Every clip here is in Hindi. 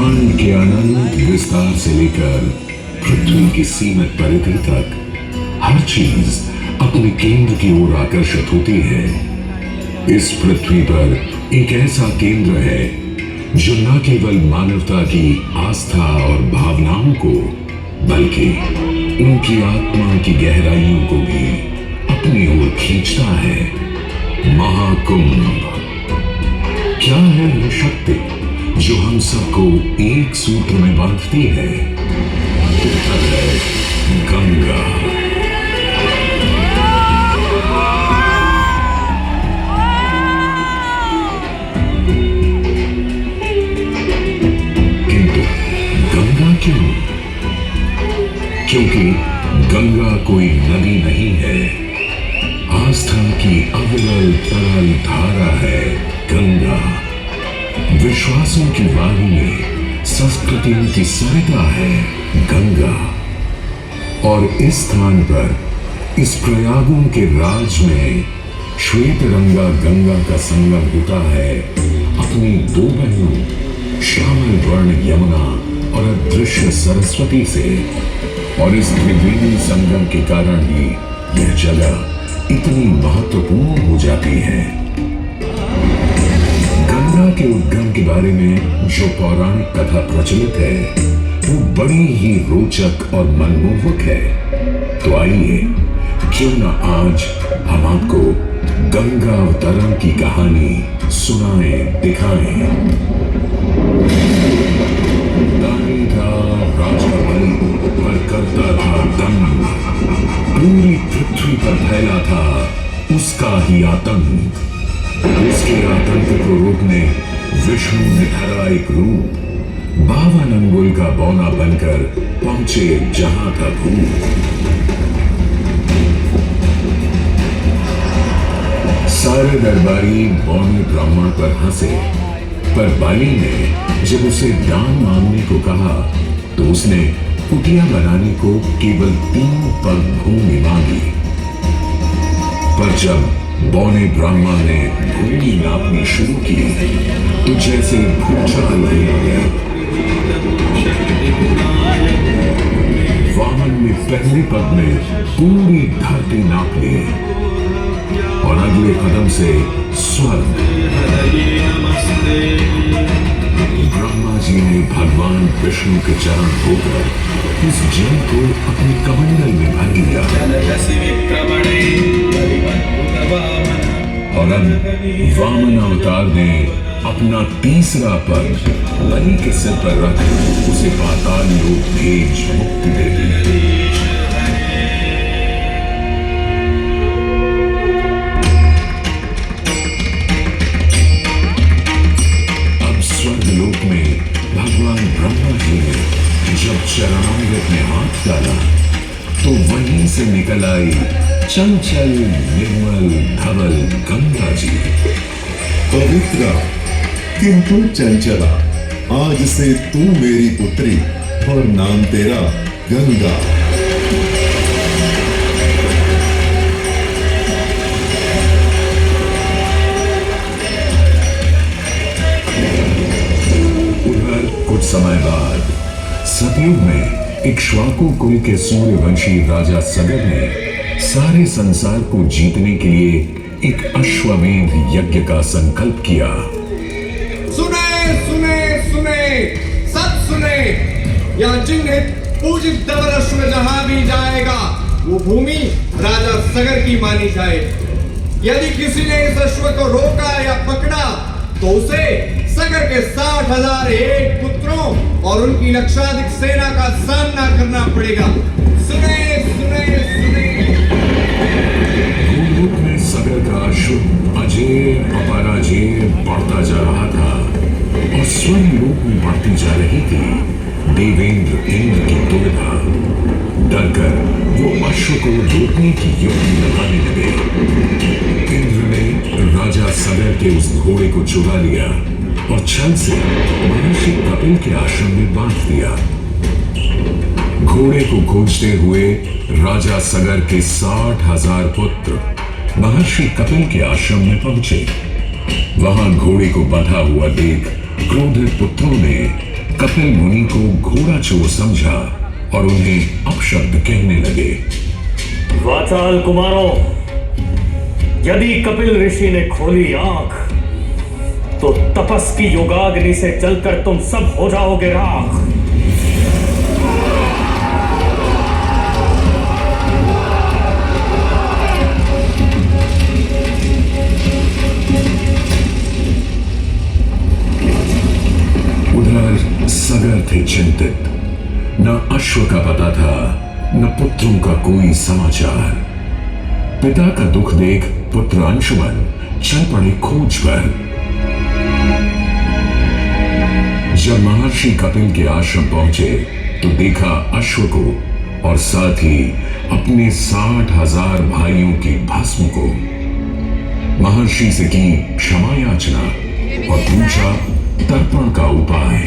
ब्रह्मांड के अनंत विस्तार से लेकर पृथ्वी की सीमित परिधि तक हर चीज अपने केंद्र की ओर आकर्षित होती है। इस पृथ्वी पर एक ऐसा केंद्र है जो न केवल मानवता की आस्था और भावनाओं को बल्कि उनकी आत्मा की गहराइयों को भी अपनी ओर खींचता है। महाकुंभ। क्या है यह शक्ति जो हम सबको एक सूत्र में बांधती है? उत्तर है गंगा। किंतु गंगा क्यों? क्योंकि गंगा कोई नदी नहीं है, आस्था की अविरल तरल धारा है गंगा। विश्वासों की वाणी में संस्कृतियों की सरिता है गंगा। और इस स्थान पर, इस प्रयागों के राज में श्वेत रंगा गंगा का संगम होता है अपनी दो बहनों श्यामल वर्ण यमुना और अदृश्य सरस्वती से। और इस त्रिवेणी संगम के कारण ही यह जगह इतनी महत्वपूर्ण हो जाती है। गंगा के उद्गम के बारे में जो पौराणिक कथा प्रचलित है वो बड़ी ही रोचक और मनमोहक है। तो आइए क्यों न आज हम आपको गंगा अवतरण की कहानी सुनाएं, दिखाएं। दानी था राजा बलि पर करता था दंग, पूरी पृथ्वी पर फैला था उसका ही आतंक। उसके आतंक को रोकने विष्णु ने धरा एक रूप, 52 अंगुल का बौना बनकर पहुंचे जहां था भूत। सारे दरबारी बौने ब्राह्मण पर हंसे, पर बाली ने जब उसे दान मांगने को कहा तो उसने कुटिया बनाने को केवल 3 पग भूमि मांगी। पर जब बौने ब्राह्मण ने भूमि नापनी शुरू की तो जैसे भूचाल हिला गया। वामन ने पहले पग में पूरी धरती नाप ली और अगले कदम से स्वर्ग। ब्रह्मा जी ने भगवान विष्णु के चरण धोकर इस जल को अपने कमंडल में भर लिया। और अब वामन अवतार ने अपना तीसरा पग बलि के सिर पर रख उसे पाताल लोक भेज मुक्ति दे दी। अब स्वर्गलोक में भगवान ब्रह्मा जी ने जब चरणामृत में हाथ डाला तो वहीं से निकल आई चंचल निर्मल धवल गंगा जी। पवित्र किंतु चंचला, आज से तू मेरी पुत्री और नाम तेरा गंगा। उधर कुछ समय बाद सतयुग में इक्ष्वाकु कुल के सूर्यवंशी राजा सगर ने सारे संसार को जीतने के लिए एक अश्वमेध यज्ञ का संकल्प किया। सुने सुने सुने, सब सुने, यह चिन्हित पूजित धवल अश्व जहां भी जाएगा वो भूमि राजा सगर की मानी जाए। यदि किसी ने इस अश्व को रोका या पकड़ा तो उसे सगर के 60,000 एक पुत्रों और उनकी लक्षाधिक सेना का सामना करना पड़ेगा। सुने सुने सुने। भूलोक में सगर का अश्व अजय अपराजय बढ़ता जा रहा था और स्वर्गलोक में बढ़ती जा रही थी देवेंद्र इंद्र की दुविधा। डरकर वो अश्व को रोकने की युक्ति लगाने लगे। इंद्र ने राजा सगर के उस घोड़े को चुरा लिया और छल से महर्षि कपिल के आश्रम में बांध दिया। घोड़े को खोजते हुए राजा सगर के 60,000 पुत्र महर्षि कपिल के आश्रम में पहुंचे। वहां घोड़े को बंधा हुआ देख क्रोधित पुत्रों ने कपिल मुनि को घोड़ा चोर समझा और उन्हें अपशब्द कहने लगे। वाचाल कुमारों, यदि कपिल ऋषि ने खोली आंख तो तपस की योगाग्नि से जलकर तुम सब हो जाओगे राख। उधर सगर थे चिंतित। न अश्व का पता था, न पुत्रों का कोई समाचार। पिता का दुख देख पुत्र अंशुमन चल पड़े खोज पर। जब महर्षि कपिल के आश्रम पहुंचे तो देखा अश्व को और साथ ही अपने 60,000 भाइयों की भस्म को। महर्षि से की क्षमा याचना और पूछा तर्पण का उपाय।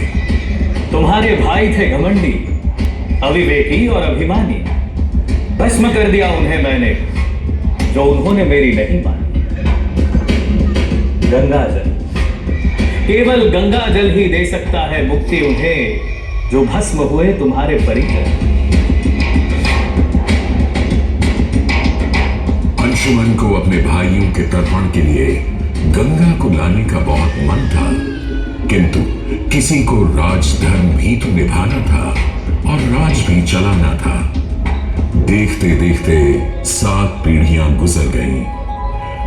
तुम्हारे भाई थे घमंडी, अविवेकी और अभिमानी। भस्म कर दिया उन्हें मैंने, जो उन्होंने मेरी नहीं मानी। गंगा जल, केवल गंगा जल ही दे सकता है मुक्ति उन्हें, जो भस्म हुए तुम्हारे परिकर। अंशुमन को अपने भाइयों के तर्पण के लिए गंगा को लाने का बहुत मन था, किंतु किसी को राजधर्म भी तो निभाना था और राज भी चलाना था। देखते देखते 7 पीढ़ियां गुजर गईं,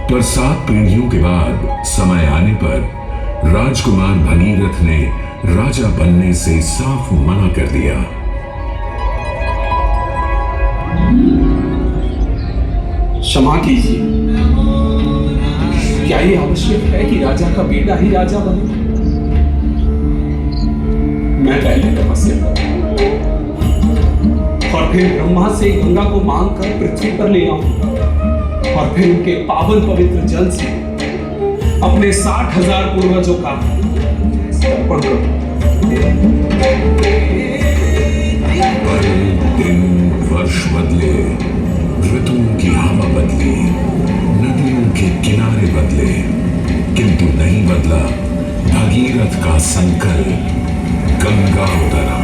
पर 7 पीढ़ियों के बाद समय आने पर राजकुमार भगीरथ ने राजा बनने से साफ मना कर दिया। क्षमा कीजिए, क्या ये आवश्यक है कि राजा का बेटा ही राजा बने? मैं पहले तपस्या करूं और फिर ब्रह्मा से गंगा को मांगकर पृथ्वी पर ले आऊं और फिर उनके पावन पवित्र जल से अपने 60,000 पूर्वजों का तर्पण करूं। दिन वर्ष बदले, ऋतुओं की हवा बदली, नदियों के किनारे बदले, किंतु नहीं बदला भगीरथ का संकल्प। गंगा उतरा।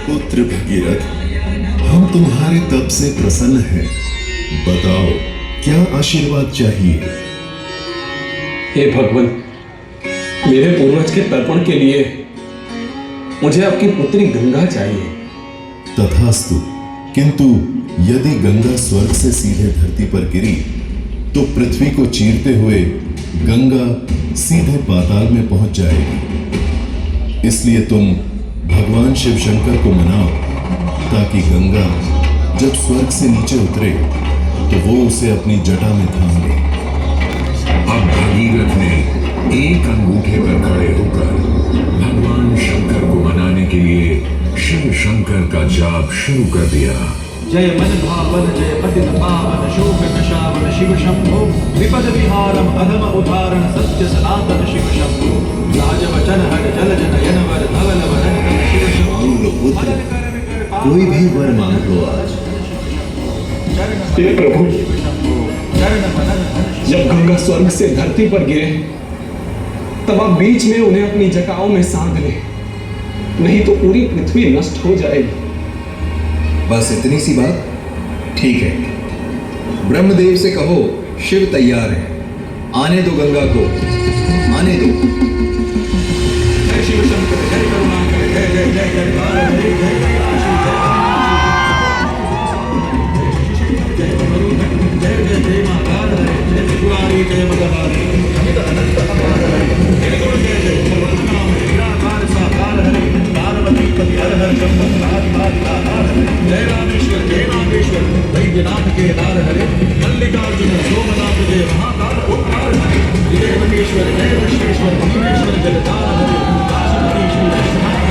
पुत्र भगीरथ, हम तुम्हारे तप से प्रसन्न हैं। बताओ क्या आशीर्वाद चाहिए? हे भगवान, मेरे पूर्वज के तर्पण के लिए मुझे आपकी पुत्री गंगा चाहिए। तथास्तु, किंतु यदि गंगा स्वर्ग से सीधे धरती पर गिरी तो पृथ्वी को चीरते हुए गंगा सीधे पाताल में पहुंच जाएगी। इसलिए तुम भगवान शिव शंकर को मनाओ ताकि गंगा जब स्वर्ग से नीचे उतरे तो वो उसे अपनी जटा में थाम ले। अब भगीरथ ने एक अंगूठे पर खड़े होकर भगवान शंकर को मनाने के लिए शिव शंकर का जाप शुरू कर दिया। जय मन भावन जय पतित पावन शोभित शावन शिव शंभो विपद विहारम अधम उदाहरण सत्य सनातन शिव शंभो राज वचन हर जल जन यनवर धवल वदन शिव शंभो पुत्र, कोई भी वर मांग लो आज। हे प्रभु, जब गंगा स्वर्ग से धरती पर गिरे तब आप बीच में उन्हें अपनी जटाओं में सांध ले, नहीं तो पूरी पृथ्वी नष्ट हो जाएगी। बस इतनी सी बात? ठीक है, ब्रह्मदेव से कहो शिव तैयार है, आने दो गंगा को, आने दो। जय शिव शंकर जय करुणाकर जय जय जय जय जय जय जय जय माता जय त्रिपुरारी जय मदहारी अमित अनंत अपार हरि जय गुरु जय जय सर्वनाम निराकार साकार हरि पार्वती पति हर हर शंभो जय रामेश्वर जय नागेश्वर वैद्यनाथ के दार हरे मल्लिकार्जुन सोमनाथ जय महाकाल ओंकार हरे जय वटेश्वर जय विश्वेश्वर भीमेश्वर जलधार हरे काशीपति श्री विश्वनाथ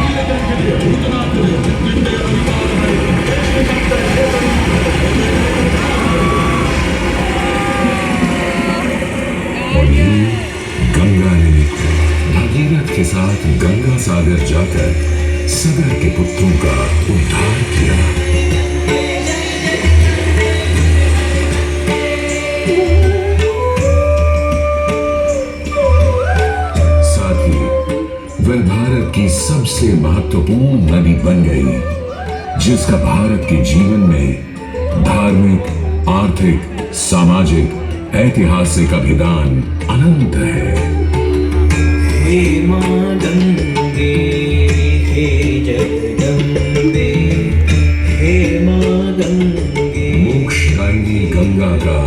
नीलकंठ जय भूतनाथ जय मृत्युंजय अवतार हरे जय श्री शंकर जय और यूं गंगा ने भगीरथ के साथ गंगा सागर जाकर सगर के पुत्रों का उद्धार किया। सबसे महत्वपूर्ण नदी बन गई, जिसका भारत के जीवन में धार्मिक, आर्थिक, सामाजिक, ऐतिहासिक अभिदान अनंत है। हे मां गंगे, हे जगदम्बे, हे मां गंगे। मोक्षदायिनी गंगा का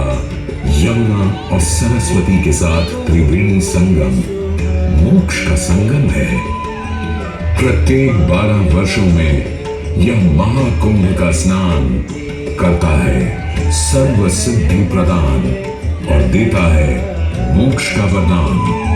यमुना और सरस्वती के साथ त्रिवेणी संगम मोक्ष का संगम है। प्रत्येक 12 वर्षों में यह महाकुंभ का स्नान करता है सर्व सिद्धि प्रदान और देता है मोक्ष का वरदान।